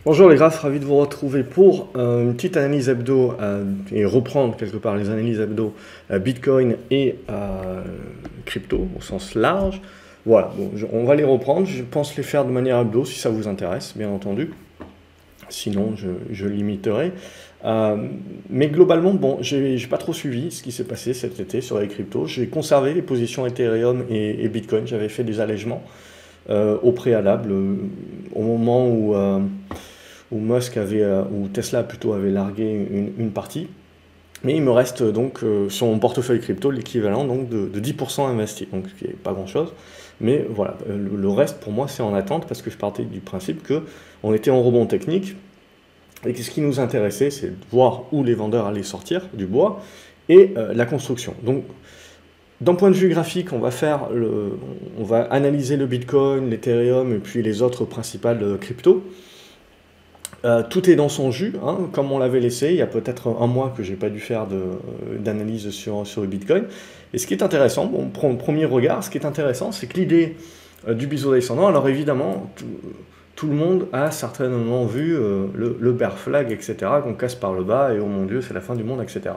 Bonjour les graphes, ravi de vous retrouver pour une petite analyse hebdo et reprendre quelque part les analyses hebdo Bitcoin et crypto au sens large. Voilà, bon, on va les reprendre, je pense les faire de manière hebdo si ça vous intéresse, bien entendu. Sinon, je limiterai. Euh, mais globalement, bon, j'ai pas trop suivi ce qui s'est passé cet été sur les cryptos. J'ai conservé les positions Ethereum et Bitcoin, j'avais fait des allègements au préalable, au moment où Musk avait, ou Tesla plutôt avait largué une partie. Mais il me reste donc sur mon portefeuille crypto l'équivalent donc de 10% investi, donc ce qui n'est pas grand-chose. Mais voilà, le reste pour moi c'est en attente parce que je partais du principe que on était en rebond technique et que ce qui nous intéressait c'est de voir où les vendeurs allaient sortir du bois et la construction. Donc d'un point de vue graphique, on va analyser le Bitcoin, l'Ethereum et puis les autres principales cryptos. Tout est dans son jus, hein, comme on l'avait laissé. Il y a peut-être un mois que j'ai pas dû faire d'analyse sur le Bitcoin. Et ce qui est intéressant, bon, premier regard, ce qui est intéressant, c'est que l'idée du biseau descendant, alors évidemment, tout le monde a certainement vu le bear flag, etc., qu'on casse par le bas, et oh mon Dieu, c'est la fin du monde, etc.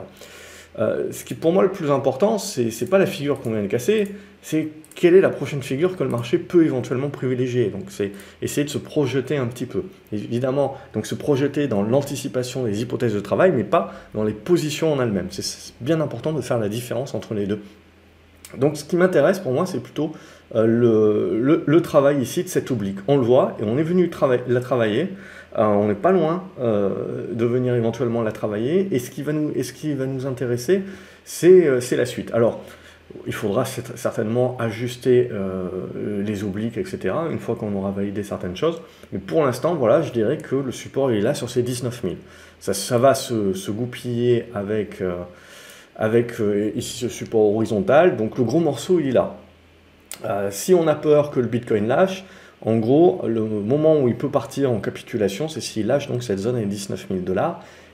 Ce qui pour moi le plus important, c'est pas la figure qu'on vient de casser, c'est quelle est la prochaine figure que le marché peut éventuellement privilégier. Donc c'est essayer de se projeter un petit peu. Évidemment, donc se projeter dans l'anticipation des hypothèses de travail, mais pas dans les positions en elles-mêmes. C'est bien important de faire la différence entre les deux. Donc ce qui m'intéresse pour moi, c'est plutôt le travail ici de cette oblique. On le voit et on est venu la travailler. On n'est pas loin de venir éventuellement la travailler. Et ce qui va nous intéresser, c'est la suite. Alors, il faudra certainement ajuster les obliques, etc. une fois qu'on aura validé certaines choses. Mais pour l'instant, voilà, je dirais que le support est là sur ces 19 000. Ça va se goupiller avec ici ce support horizontal. Donc le gros morceau, il est là. Si on a peur que le Bitcoin lâche, en gros, le moment où il peut partir en capitulation, c'est s'il lâche donc cette zone à 19 000 $.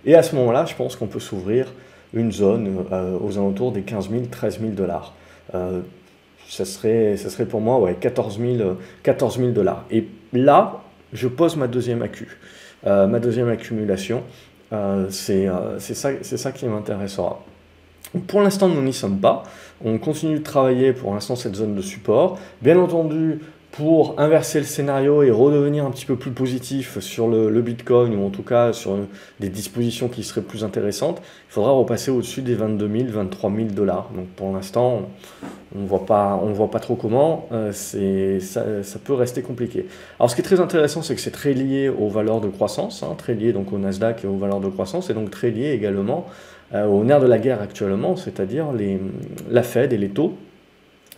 Et à ce moment-là, je pense qu'on peut s'ouvrir une zone aux alentours des 15 000, 13 000 $. Ça serait pour moi ouais, 14 000 $. Et là, je pose ma deuxième ma deuxième accumulation. C'est ça qui m'intéressera. Pour l'instant, nous n'y sommes pas. On continue de travailler pour l'instant cette zone de support. Bien entendu, pour inverser le scénario et redevenir un petit peu plus positif sur le Bitcoin, ou en tout cas sur des dispositions qui seraient plus intéressantes, il faudra repasser au-dessus des 22 000, 23 000 $. Donc pour l'instant, on ne voit pas trop comment. Ça peut rester compliqué. Alors ce qui est très intéressant, c'est que c'est très lié aux valeurs de croissance, hein, très lié donc au Nasdaq et aux valeurs de croissance, et donc très lié également au nerf de la guerre actuellement, c'est-à-dire la Fed et les taux.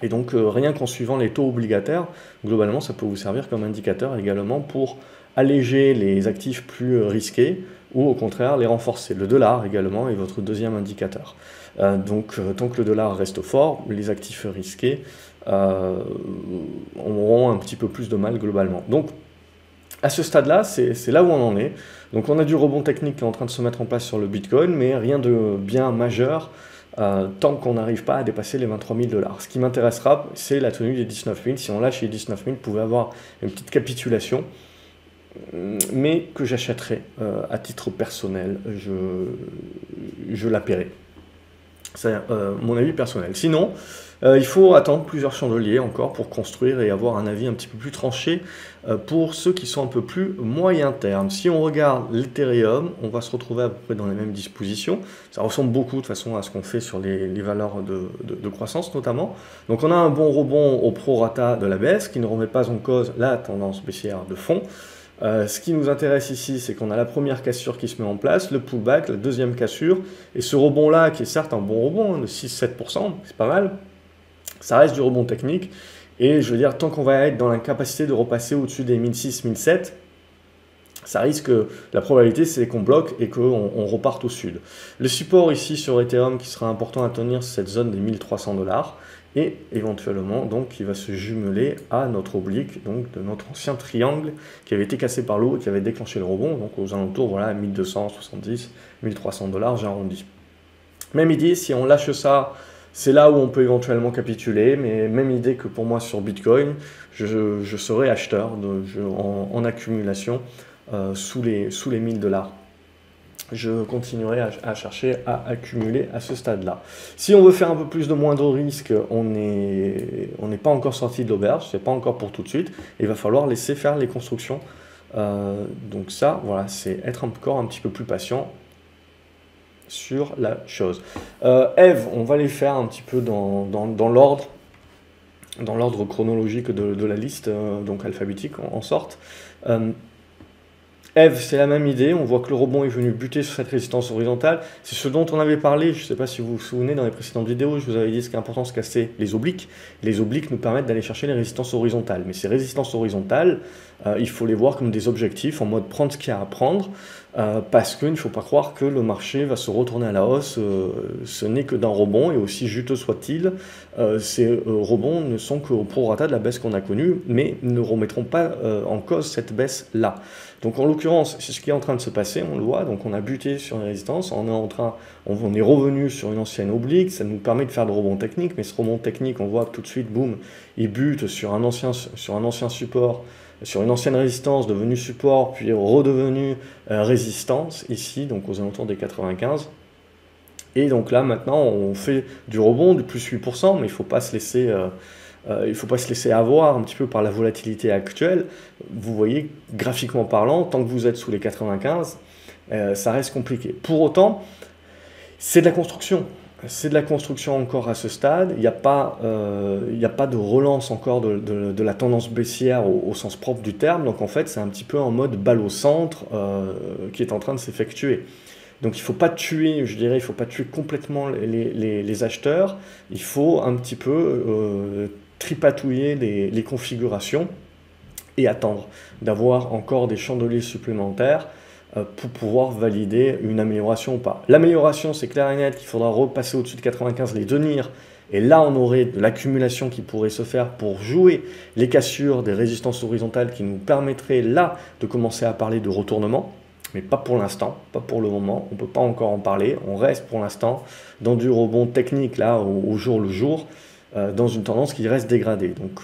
Et donc rien qu'en suivant les taux obligataires, globalement ça peut vous servir comme indicateur également pour alléger les actifs plus risqués ou au contraire les renforcer. Le dollar également est votre deuxième indicateur. Donc tant que le dollar reste fort, les actifs risqués auront un petit peu plus de mal globalement. Donc à ce stade-là, c'est là où on en est. Donc on a du rebond technique qui est en train de se mettre en place sur le Bitcoin, mais rien de bien majeur tant qu'on n'arrive pas à dépasser les 23 000 $. Ce qui m'intéressera, c'est la tenue des 19 000. Si on lâche les 19 000, vous pouvez avoir une petite capitulation, mais que j'achèterai à titre personnel. Je la paierai. C'est mon avis personnel. Sinon, il faut attendre plusieurs chandeliers encore pour construire et avoir un avis un petit peu plus tranché pour ceux qui sont un peu plus moyen terme. Si on regarde l'Ethereum, on va se retrouver à peu près dans les mêmes dispositions. Ça ressemble beaucoup de toute façon à ce qu'on fait sur les valeurs de croissance notamment. Donc on a un bon rebond au prorata de la baisse qui ne remet pas en cause la tendance baissière de fond. Ce qui nous intéresse ici, c'est qu'on a la première cassure qui se met en place, le pullback, la deuxième cassure, et ce rebond-là, qui est certes un bon rebond, hein, de 6-7%, c'est pas mal, ça reste du rebond technique, et je veux dire, tant qu'on va être dans l'incapacité de repasser au-dessus des 1006-1007, ça risque, la probabilité c'est qu'on bloque et qu'on reparte au sud. Le support ici sur Ethereum qui sera important à tenir, c'est cette zone des 1300 $, et éventuellement donc qui va se jumeler à notre oblique, donc de notre ancien triangle qui avait été cassé par l'eau et qui avait déclenché le rebond, donc aux alentours, voilà, 1270, 1300 $, j'arrondis. Même idée, si on lâche ça, c'est là où on peut éventuellement capituler, mais même idée que pour moi sur Bitcoin, je serai acheteur en accumulation sous les 1000 $. Je continuerai à chercher à accumuler à ce stade-là. Si on veut faire un peu plus de moindre risque, on n'est pas encore sorti de l'auberge, c'est pas encore pour tout de suite, il va falloir laisser faire les constructions. Donc ça, voilà, c'est être encore un petit peu plus patient sur la chose. Eve, on va les faire un petit peu dans l'ordre chronologique de la liste, donc alphabétique en sorte. Eve, c'est la même idée, on voit que le rebond est venu buter sur cette résistance horizontale, c'est ce dont on avait parlé, je ne sais pas si vous vous souvenez dans les précédentes vidéos, je vous avais dit ce qui est important, c'est casser les obliques nous permettent d'aller chercher les résistances horizontales, mais ces résistances horizontales, il faut les voir comme des objectifs, en mode prendre ce qu'il y a à prendre, parce qu'il ne faut pas croire que le marché va se retourner à la hausse, ce n'est que d'un rebond, et aussi juteux soit-il, ces rebonds ne sont qu'au prorata de la baisse qu'on a connue, mais ne remettront pas en cause cette baisse-là. Donc en l'occurrence, c'est ce qui est en train de se passer, on le voit, donc on a buté sur une résistance, on est revenu sur une ancienne oblique, ça nous permet de faire le rebond technique, mais ce rebond technique, on voit que tout de suite, boum, il bute sur un ancien support, sur une ancienne résistance, devenue support, puis redevenue résistance, ici, donc aux alentours des 95. Et donc là, maintenant, on fait du rebond de plus 8%, mais il ne faut pas se laisser avoir un petit peu par la volatilité actuelle. Vous voyez, graphiquement parlant, tant que vous êtes sous les 95, ça reste compliqué. Pour autant, c'est de la construction. C'est de la construction encore à ce stade. Il n'y a pas de relance encore de la tendance baissière au sens propre du terme. Donc en fait, c'est un petit peu en mode balle au centre qui est en train de s'effectuer. Donc il ne faut pas tuer, je dirais, il ne faut pas tuer complètement les acheteurs. Il faut un petit peu tripatouiller les configurations et attendre d'avoir encore des chandeliers supplémentaires pour pouvoir valider une amélioration ou pas. L'amélioration, c'est clair et net qu'il faudra repasser au-dessus de 95, les tenir, et là on aurait de l'accumulation qui pourrait se faire pour jouer les cassures des résistances horizontales qui nous permettraient là de commencer à parler de retournement, mais pas pour l'instant, pas pour le moment, on ne peut pas encore en parler, on reste pour l'instant dans du rebond technique là au jour le jour, dans une tendance qui reste dégradée, donc,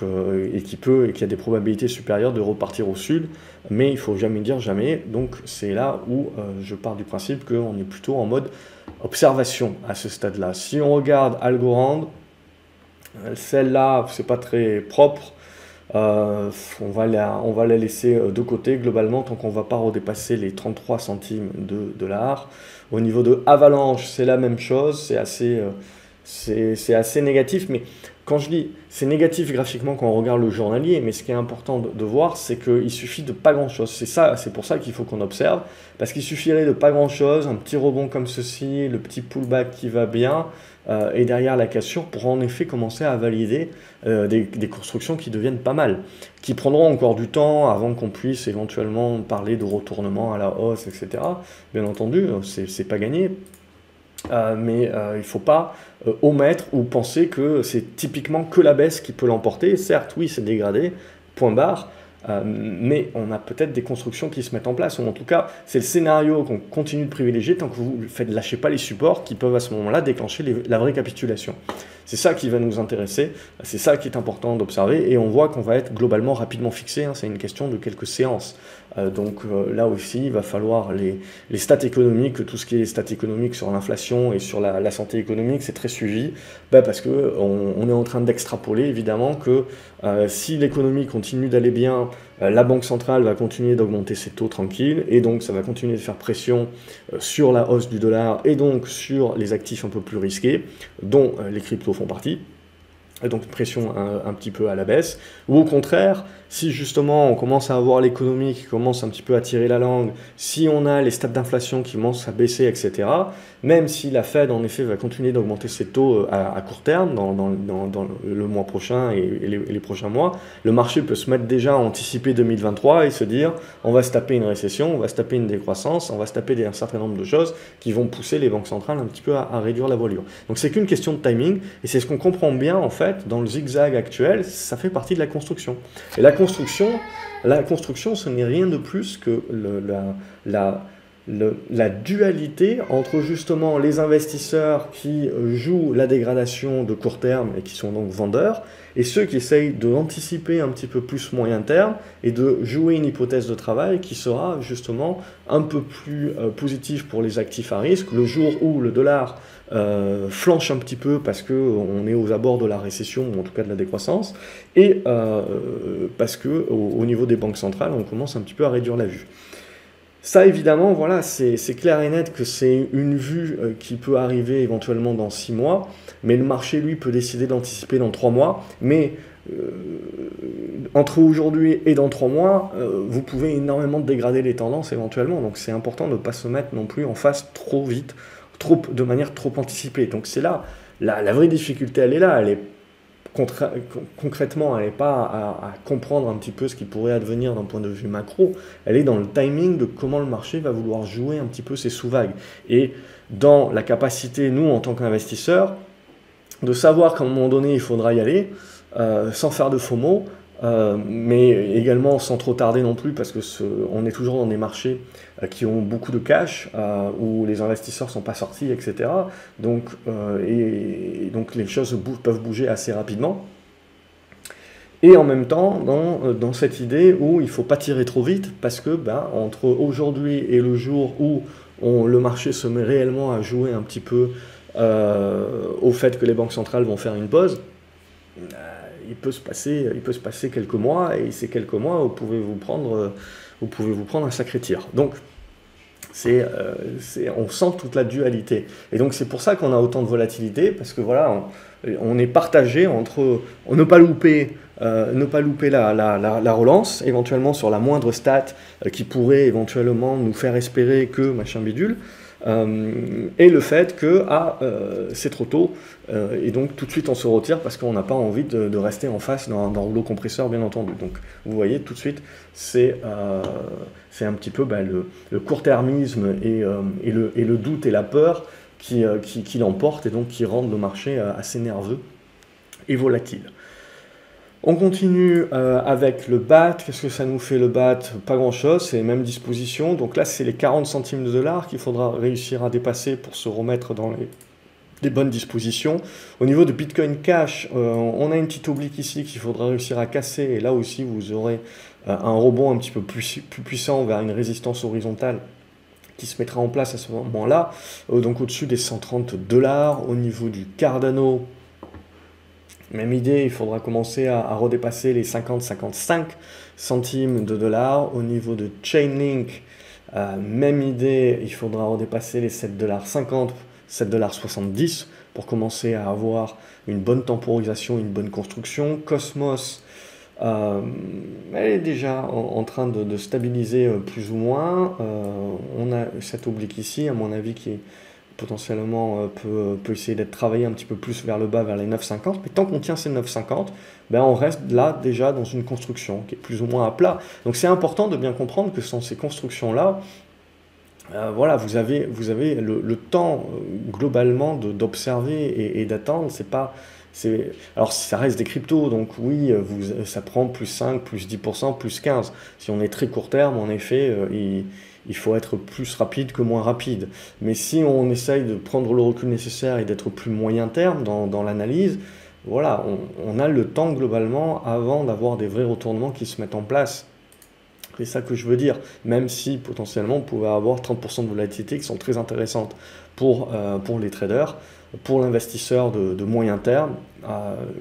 et qui a des probabilités supérieures de repartir au sud, mais il ne faut jamais dire jamais, donc c'est là où je pars du principe qu'on est plutôt en mode observation à ce stade-là. Si on regarde Algorand, celle-là, c'est pas très propre, on va la laisser de côté globalement tant qu'on ne va pas redépasser les 33 centimes de dollars. Au niveau de Avalanche, c'est la même chose, c'est assez négatif, mais quand je dis c'est négatif graphiquement quand on regarde le journalier, mais ce qui est important de voir, c'est qu'il suffit de pas grand-chose. C'est pour ça qu'il faut qu'on observe, parce qu'il suffirait de pas grand-chose, un petit rebond comme ceci, le petit pullback qui va bien, et derrière la cassure pour en effet commencer à valider des constructions qui deviennent pas mal, qui prendront encore du temps avant qu'on puisse éventuellement parler de retournement à la hausse, etc. Bien entendu, c'est pas gagné. Mais il ne faut pas omettre ou penser que c'est typiquement que la baisse qui peut l'emporter. Certes, oui, c'est dégradé, point barre, mais on a peut-être des constructions qui se mettent en place, ou en tout cas, c'est le scénario qu'on continue de privilégier tant que vous ne lâchez pas les supports qui peuvent à ce moment-là déclencher la vraie capitulation. C'est ça qui va nous intéresser, c'est ça qui est important d'observer, et on voit qu'on va être globalement rapidement fixé, hein, c'est une question de quelques séances. Donc là aussi, il va falloir les stats économiques, tout ce qui est stats économiques sur l'inflation et sur la santé économique, c'est très suivi, parce qu'on est en train d'extrapoler évidemment que si l'économie continue d'aller bien, la Banque centrale va continuer d'augmenter ses taux tranquilles, et donc ça va continuer de faire pression sur la hausse du dollar, et donc sur les actifs un peu plus risqués, dont les cryptos font partie. Donc une pression un petit peu à la baisse, ou au contraire, si justement on commence à avoir l'économie qui commence un petit peu à tirer la langue, si on a les stats d'inflation qui commencent à baisser, etc., même si la Fed en effet va continuer d'augmenter ses taux à court terme, dans le mois prochain et les prochains mois, le marché peut se mettre déjà à anticiper 2023 et se dire on va se taper une récession, on va se taper une décroissance, on va se taper un certain nombre de choses qui vont pousser les banques centrales un petit peu à réduire la voilure. Donc c'est qu'une question de timing, et c'est ce qu'on comprend bien en fait dans le zigzag actuel, ça fait partie de la construction. Et la construction, ce n'est rien de plus que la dualité entre justement les investisseurs qui jouent la dégradation de court terme et qui sont donc vendeurs, et ceux qui essayent d'anticiper un petit peu plus moyen terme et de jouer une hypothèse de travail qui sera justement un peu plus positive pour les actifs à risque le jour où le dollar flanche un petit peu parce qu'on est aux abords de la récession ou en tout cas de la décroissance et parce qu'au niveau des banques centrales on commence un petit peu à réduire la vue. Ça, évidemment, voilà, c'est clair et net que c'est une vue qui peut arriver éventuellement dans 6 mois, mais le marché, lui, peut décider d'anticiper dans 3 mois. Mais entre aujourd'hui et dans 3 mois, vous pouvez énormément dégrader les tendances éventuellement. Donc c'est important de ne pas se mettre non plus en face trop vite, de manière trop anticipée. Donc c'est là, la vraie difficulté, elle est là. Elle est concrètement, elle n'est pas à comprendre un petit peu ce qui pourrait advenir d'un point de vue macro, elle est dans le timing de comment le marché va vouloir jouer un petit peu ses sous-vagues. Et dans la capacité, nous, en tant qu'investisseurs, de savoir qu'à un moment donné, il faudra y aller, sans faire de faux mots, mais également sans trop tarder non plus, parce que on est toujours dans des marchés qui ont beaucoup de cash, où les investisseurs ne sont pas sortis, etc. Donc, donc les choses peuvent bouger assez rapidement. Et en même temps, dans cette idée où il ne faut pas tirer trop vite, parce que entre aujourd'hui et le jour où le marché se met réellement à jouer un petit peu au fait que les banques centrales vont faire une pause, il peut se passer quelques mois, et ces quelques mois, vous pouvez vous prendre un sacré tir. Donc, on sent toute la dualité. Et donc, c'est pour ça qu'on a autant de volatilité, parce que voilà, on est partagé entre ne pas louper la relance, éventuellement sur la moindre stat qui pourrait éventuellement nous faire espérer que machin bidule, et le fait que c'est trop tôt, et donc tout de suite on se retire parce qu'on n'a pas envie de rester en face d'un rouleau compresseur, bien entendu. Donc vous voyez tout de suite, c'est un petit peu le court-termisme et le doute et la peur qui l'emportent et donc qui rendent le marché assez nerveux et volatile. On continue avec le BAT. Qu'est-ce que ça nous fait le BAT? Pas grand-chose, c'est les mêmes dispositions. Donc là, c'est les 40 centimes de dollars qu'il faudra réussir à dépasser pour se remettre dans les bonnes dispositions. Au niveau de Bitcoin Cash, on a une petite oblique ici qu'il faudra réussir à casser. Et là aussi, vous aurez un rebond un petit peu plus puissant vers une résistance horizontale qui se mettra en place à ce moment-là. Donc au-dessus des 130 $. Au niveau du Cardano, même idée, il faudra commencer à redépasser les 50-55 centimes de dollars. Au niveau de Chainlink, même idée, il faudra redépasser les 7,50 $, 7,70 $ pour commencer à avoir une bonne temporisation, une bonne construction. Cosmos, elle est déjà en train de stabiliser plus ou moins. On a cette oblique ici, à mon avis, qui est potentiellement peut essayer d'être travaillé un petit peu plus vers le bas, vers les 9,50, mais tant qu'on tient ces 9,50, on reste là déjà dans une construction qui est plus ou moins à plat. Donc c'est important de bien comprendre que dans ces constructions-là, voilà, vous avez le temps globalement d'observer et d'attendre. Alors ça reste des cryptos, donc oui, ça prend plus 5, plus 10%, plus 15%. Si on est très court terme, en effet, il faut être plus rapide que moins rapide. Mais si on essaye de prendre le recul nécessaire et d'être plus moyen terme dans l'analyse, voilà, on a le temps globalement avant d'avoir des vrais retournements qui se mettent en place. C'est ça que je veux dire, même si potentiellement on pouvait avoir 30% de volatilité qui sont très intéressantes pour les traders. Pour l'investisseur de moyen terme,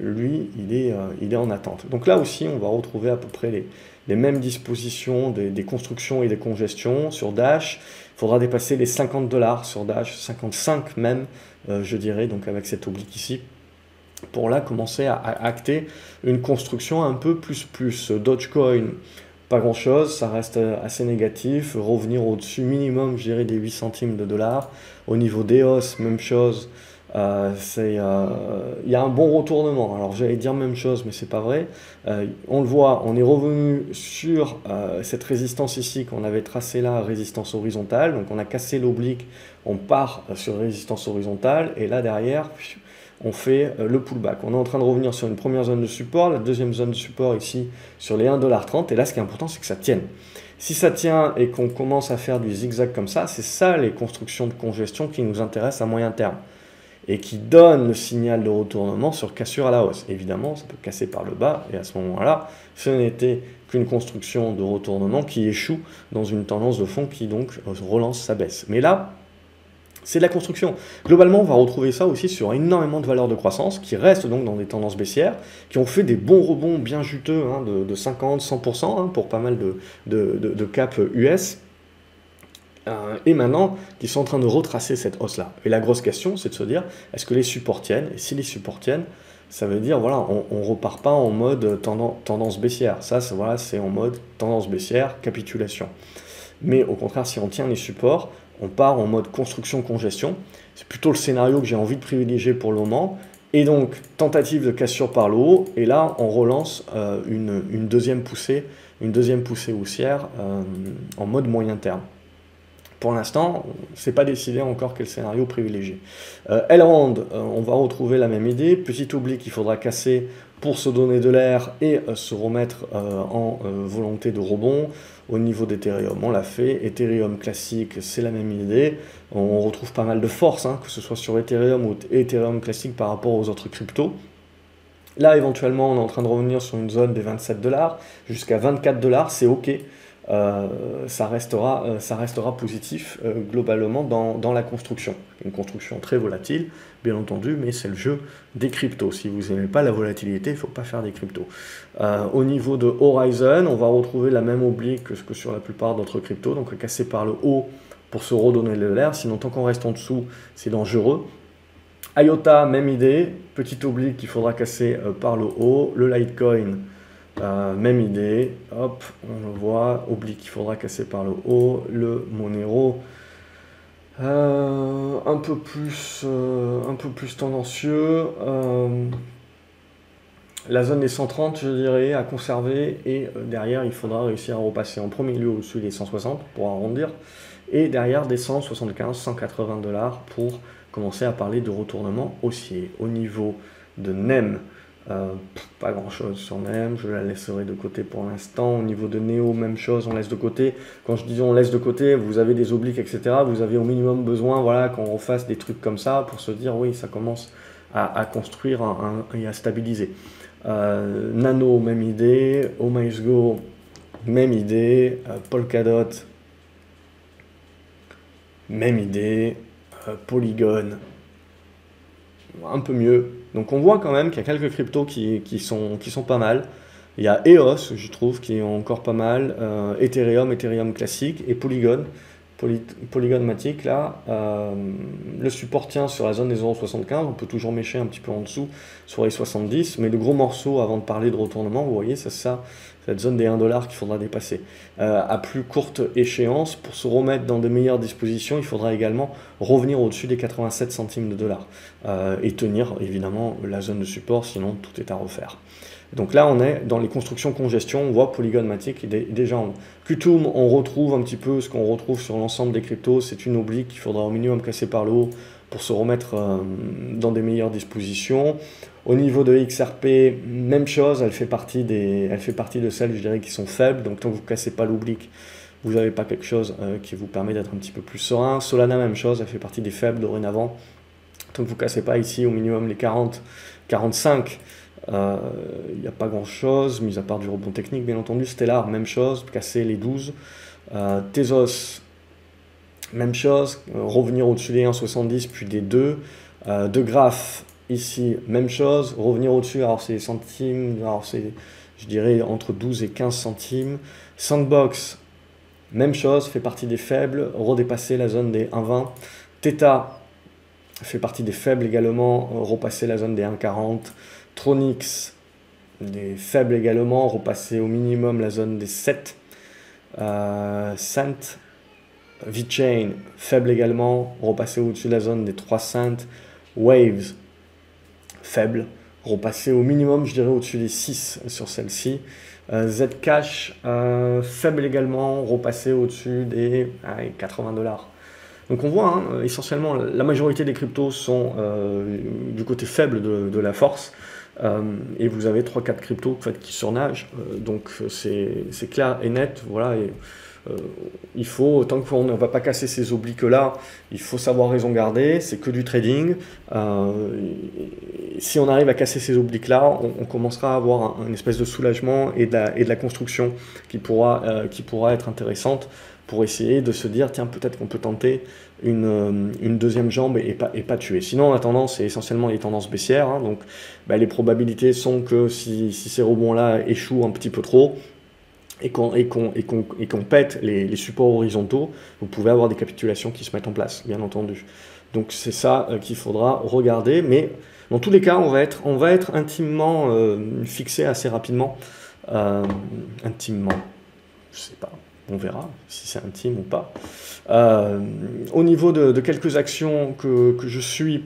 lui, il est en attente. Donc là aussi, on va retrouver à peu près les mêmes dispositions des constructions et des congestions sur Dash. Il faudra dépasser les 50 $ sur Dash, 55 même, je dirais, donc avec cette oblique ici, pour là commencer à acter une construction un peu plus. Dogecoin, pas grand chose, ça reste assez négatif, revenir au-dessus minimum, je dirais, des 8 centimes de dollars. Au niveau d'EOS, même chose, il y a un bon retournement. Alors j'allais dire même chose, mais c'est pas vrai. On le voit, on est revenu sur cette résistance ici qu'on avait tracée là, résistance horizontale. Donc on a cassé l'oblique, on part sur résistance horizontale, et là derrière, on fait le pullback. On est en train de revenir sur une première zone de support, la deuxième zone de support ici sur les 1,30 $. Et là, ce qui est important, c'est que ça tienne. Si ça tient et qu'on commence à faire du zigzag comme ça, c'est ça les constructions de congestion qui nous intéressent à moyen terme et qui donnent le signal de retournement sur cassure à la hausse. Évidemment, ça peut casser par le bas et à ce moment-là, ce n'était qu'une construction de retournement qui échoue dans une tendance de fond qui donc relance sa baisse. Mais là, c'est de la construction. Globalement, on va retrouver ça aussi sur énormément de valeurs de croissance qui restent donc dans des tendances baissières, qui ont fait des bons rebonds bien juteux de 50-100% pour pas mal de caps US, et maintenant qui sont en train de retracer cette hausse-là. Et la grosse question, c'est de se dire, est-ce que les supports tiennent? Et si les supports tiennent, ça veut dire, voilà, on repart pas en mode tendance baissière. Ça, voilà, c'est en mode tendance baissière, capitulation. Mais au contraire, si on tient les supports, on part en mode construction-congestion. C'est plutôt le scénario que j'ai envie de privilégier pour le moment. Et donc, tentative de cassure par le haut. Et là, on relance une deuxième poussée haussière en mode moyen terme. Pour l'instant, c'est pas décidé encore quel scénario privilégier. Elrond, on va retrouver la même idée. Petit oblique qu'il faudra casser pour se donner de l'air et se remettre en volonté de rebond. Au niveau d'Ethereum, on l'a fait. Ethereum classique, c'est la même idée. On retrouve pas mal de force, que ce soit sur Ethereum ou Ethereum classique par rapport aux autres cryptos. Là, éventuellement, on est en train de revenir sur une zone des 27 $, jusqu'à 24 $, c'est OK. Ça restera positif globalement dans la construction. Une construction très volatile, bien entendu, mais c'est le jeu des cryptos. Si vous n'aimez pas la volatilité, il ne faut pas faire des cryptos. Au niveau de Horizon, on va retrouver la même oblique que sur la plupart d'autres cryptos, donc casser par le haut pour se redonner de l'air, sinon tant qu'on reste en dessous, c'est dangereux. IOTA, même idée, petit oblique qu'il faudra casser par le haut. Le Litecoin, même idée, hop, on le voit, oblique qu'il faudra casser par le haut. Le Monero, un peu plus tendancieux. La zone des 130, je dirais, à conserver, et derrière, il faudra réussir à repasser en premier lieu au-dessus des 160 pour arrondir, et derrière des 175, 180 $ pour commencer à parler de retournement haussier. Au niveau de NEM, pas grand chose sur NEM, je la laisserai de côté pour l'instant. Au niveau de Neo, même chose, on laisse de côté. Quand je dis on laisse de côté, vous avez des obliques, etc. Vous avez au minimum besoin, voilà, qu'on refasse des trucs comme ça pour se dire oui, ça commence à construire et à stabiliser. Nano, même idée. OmiseGo, même idée. Polkadot, même idée. Polygon, un peu mieux. Donc on voit quand même qu'il y a quelques cryptos qui sont pas mal. Il y a EOS, je trouve, qui est encore pas mal. Ethereum classique et Polygon. Polygon Matic, là, le support tient sur la zone des 0,75, on peut toujours mécher un petit peu en dessous sur les 70, mais le gros morceau avant de parler de retournement, vous voyez, c'est ça, cette zone des 1 $ qu'il faudra dépasser. À plus courte échéance, pour se remettre dans de meilleures dispositions, il faudra également revenir au-dessus des 87 centimes de dollars et tenir évidemment la zone de support, sinon tout est à refaire. Donc là, on est dans les constructions congestion, on voit Polygon Matic déjà en Qtum, on retrouve un petit peu ce qu'on retrouve sur l'ensemble des cryptos, c'est une oblique qu'il faudra au minimum casser par le haut pour se remettre dans des meilleures dispositions. Au niveau de XRP, même chose, elle fait partie de celles, je dirais, qui sont faibles, donc tant que vous ne cassez pas l'oblique, vous n'avez pas quelque chose qui vous permet d'être un petit peu plus serein. Solana, même chose, elle fait partie des faibles dorénavant, tant que vous ne cassez pas ici au minimum les 40, 45, il n'y a pas grand chose, mis à part du rebond technique bien entendu. Stellar, même chose, casser les 12. Tezos, même chose, revenir au-dessus des 1,70 puis des 2. De Graph, ici, même chose, revenir au-dessus, alors c'est des centimes, alors c'est, je dirais, entre 12 et 15 centimes. Sandbox, même chose, fait partie des faibles, redépasser la zone des 1,20. Theta fait partie des faibles également, repasser la zone des 1,40. Tronix, des faibles également, repasser au minimum la zone des 7. Cent, VeChain, faible également, repasser au-dessus de la zone des 3 cents. Waves, faible, repasser au minimum, je dirais, au-dessus des 6 sur celle-ci. Zcash, faible également, repasser au-dessus des 80 $. Donc on voit, essentiellement, la majorité des cryptos sont du côté faible de la force. Et vous avez 3-4 cryptos en fait, qui surnagent, donc c'est clair et net, voilà, et il faut, tant qu'on ne va pas casser ces obliques-là, il faut savoir raison garder, c'est que du trading. Si on arrive à casser ces obliques-là, on commencera à avoir une espèce de soulagement et de la construction qui pourra être intéressante pour essayer de se dire, tiens, peut-être qu'on peut tenter une deuxième jambe et pas tuer. Sinon, la tendance, c'est essentiellement les tendances baissières, hein, donc les probabilités sont que si ces rebonds-là échouent un petit peu trop, et qu'on pète les supports horizontaux, vous pouvez avoir des capitulations qui se mettent en place, bien entendu. Donc c'est ça qu'il faudra regarder, mais dans tous les cas, on va être intimement fixé assez rapidement. Intimement, je sais pas, on verra si c'est intime ou pas. Au niveau de quelques actions que je suis,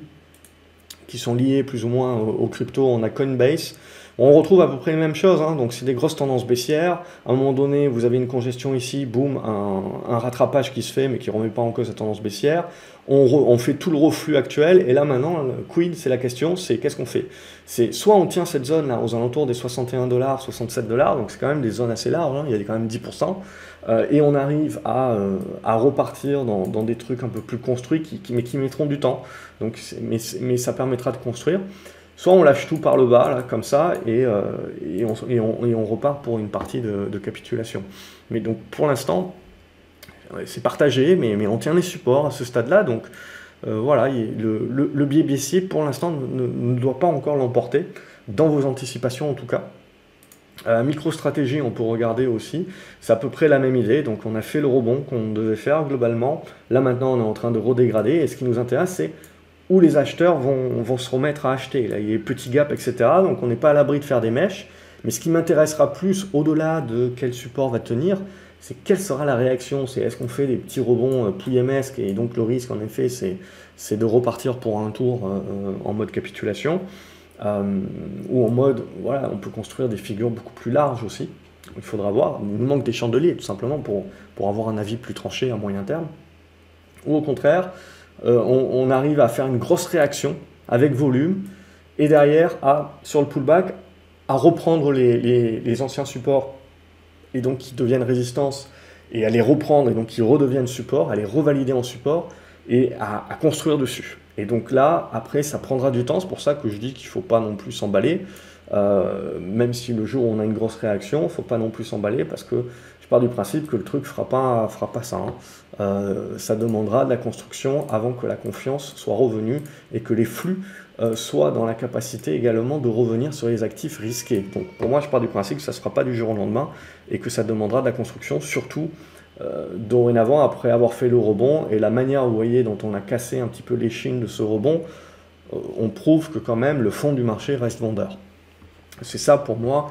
qui sont liées plus ou moins aux cryptos, on a Coinbase. On retrouve à peu près les mêmes choses, hein, donc c'est des grosses tendances baissières. À un moment donné, vous avez une congestion ici, boum, un rattrapage qui se fait, mais qui ne remet pas en cause la tendance baissière. On fait tout le reflux actuel, et là maintenant, quid, c'est la question, c'est qu'est-ce qu'on fait? C'est soit on tient cette zone là aux alentours des 61 $, 67 $, donc c'est quand même des zones assez larges, hein, il y a quand même 10%, et on arrive à repartir dans des trucs un peu plus construits, mais qui mettront du temps, donc, mais ça permettra de construire. Soit on lâche tout par le bas, là, comme ça, et on repart pour une partie de capitulation. Mais donc, pour l'instant, c'est partagé, mais on tient les supports à ce stade-là. Donc, voilà, le biais baissier, pour l'instant, ne doit pas encore l'emporter, dans vos anticipations en tout cas. MicroStratégie, on peut regarder aussi, c'est à peu près la même idée. Donc, on a fait le rebond qu'on devait faire globalement. Là, maintenant, on est en train de redégrader, et ce qui nous intéresse, c'est où les acheteurs vont se remettre à acheter. Là, il y a des petits gaps, etc. Donc on n'est pas à l'abri de faire des mèches. Mais ce qui m'intéressera plus, au-delà de quel support va tenir, c'est quelle sera la réaction. C'est est-ce qu'on fait des petits rebonds pouillemesques, et donc le risque, en effet, c'est de repartir pour un tour en mode capitulation, ou en mode, voilà, on peut construire des figures beaucoup plus larges aussi. Il faudra voir. Il nous manque des chandeliers, tout simplement, pour avoir un avis plus tranché à moyen terme. Ou au contraire, on arrive à faire une grosse réaction avec volume, et derrière, sur le pullback, à reprendre les anciens supports, et donc qui deviennent résistance, et à les reprendre, et donc qui redeviennent support, à les revalider en support, et à construire dessus. Et donc là, après, ça prendra du temps, c'est pour ça que je dis qu'il ne faut pas non plus s'emballer, même si le jour où on a une grosse réaction, il ne faut pas non plus s'emballer, parce que je pars du principe que le truc fera pas ça. Hein. Ça demandera de la construction avant que la confiance soit revenue et que les flux soient dans la capacité également de revenir sur les actifs risqués. Donc pour moi, je pars du principe que ça ne sera pas du jour au lendemain et que ça demandera de la construction, surtout dorénavant après avoir fait le rebond. Et la manière, vous voyez, dont on a cassé un petit peu l'échine de ce rebond, on prouve que quand même le fond du marché reste vendeur. C'est ça pour moi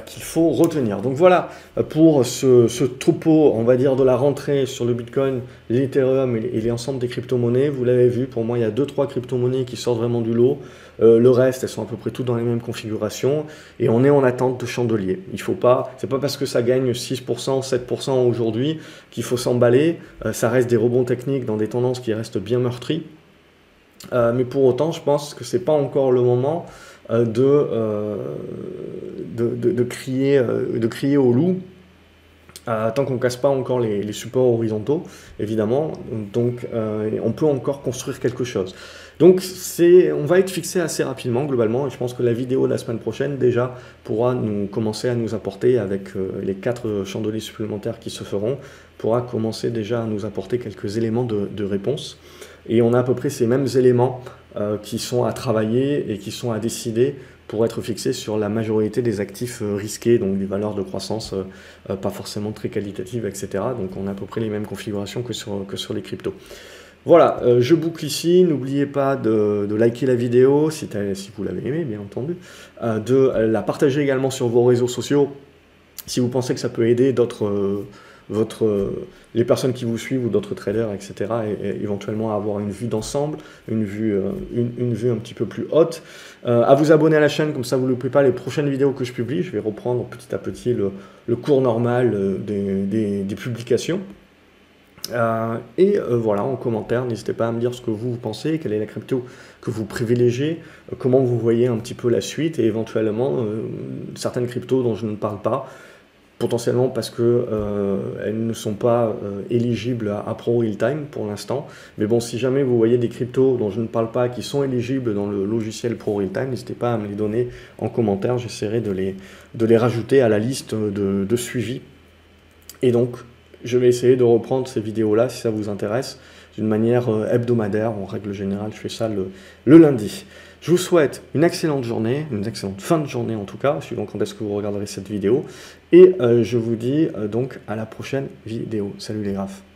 qu'il faut retenir. Donc voilà pour ce topo, on va dire, de la rentrée sur le Bitcoin, l'Ethereum et l'ensemble des crypto-monnaies. Vous l'avez vu, pour moi, il y a 2-3 crypto-monnaies qui sortent vraiment du lot. Le reste, elles sont à peu près toutes dans les mêmes configurations. Et on est en attente de chandelier. Il faut pas, c'est pas parce que ça gagne 6%, 7% aujourd'hui qu'il faut s'emballer. Ça reste des rebonds techniques dans des tendances qui restent bien meurtries. Mais pour autant, je pense que c'est pas encore le moment de crier au loup, tant qu'on ne casse pas encore les supports horizontaux, évidemment. Donc on peut encore construire quelque chose. Donc on va être fixé assez rapidement, globalement, et je pense que la vidéo de la semaine prochaine, déjà, pourra commencer à nous apporter, avec les 4 chandeliers supplémentaires qui se feront, pourra commencer déjà à nous apporter quelques éléments de réponse. Et on a à peu près ces mêmes éléments qui sont à travailler et qui sont à décider pour être fixés sur la majorité des actifs risqués, donc des valeurs de croissance pas forcément très qualitatives, etc. Donc on a à peu près les mêmes configurations que sur les cryptos. Voilà, je boucle ici. N'oubliez pas de liker la vidéo si vous l'avez aimé, bien entendu, de la partager également sur vos réseaux sociaux si vous pensez que ça peut aider les personnes qui vous suivent ou d'autres traders, etc., et éventuellement avoir une vue d'ensemble, une vue un petit peu plus haute. À vous abonner à la chaîne, comme ça vous ne loupez pas les prochaines vidéos que je publie. Je vais reprendre petit à petit le cours normal des publications. Voilà, en commentaire, n'hésitez pas à me dire ce que vous pensez, quelle est la crypto que vous privilégiez, comment vous voyez un petit peu la suite, et éventuellement certaines cryptos dont je ne parle pas, potentiellement parce que elles ne sont pas éligibles à Pro Realtime pour l'instant. Mais bon, si jamais vous voyez des cryptos dont je ne parle pas qui sont éligibles dans le logiciel Pro Realtime, n'hésitez pas à me les donner en commentaire. J'essaierai de les rajouter à la liste de suivi. Et donc, je vais essayer de reprendre ces vidéos-là si ça vous intéresse d'une manière hebdomadaire. En règle générale, je fais ça le lundi. Je vous souhaite une excellente journée, une excellente fin de journée en tout cas, suivant quand est-ce que vous regarderez cette vidéo. Et je vous dis donc à la prochaine vidéo. Salut les graphes.